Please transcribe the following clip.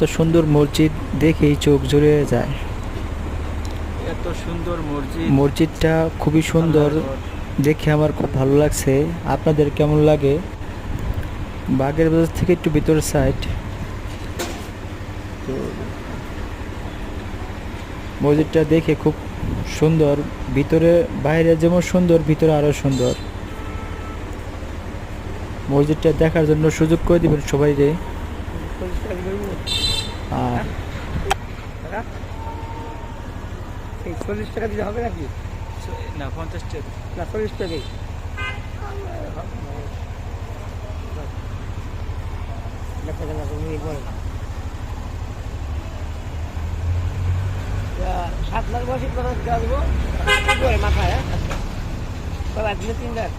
এত সুন্দর মসজিদ দেখেই চোখ জুড়িয়ে যায়। এত সুন্দর মসজিদ, মসজিদটা খুবই সুন্দর, দেখে আমার খুব ভালো লাগছে। আপনাদের কেমন লাগে? বাগের বাজার থেকে একটু ভিতরের সাইড। তো মসজিদটা দেখে খুব সুন্দর, ভিতরে বাইরে যেমন সুন্দর ভিতরে আরও সুন্দর। মসজিদটা দেখার জন্য সুযোগ করে দিবেন সবাই রে। আর 40 টাকা দিলে হবে নাকি? না 50 টাকা। না 40 টাকাই। দেখা গেল 7 লাখ বয়সী মানুষ দেওয়া দেবো মাথায়, হ্যাঁ 3 লাখ।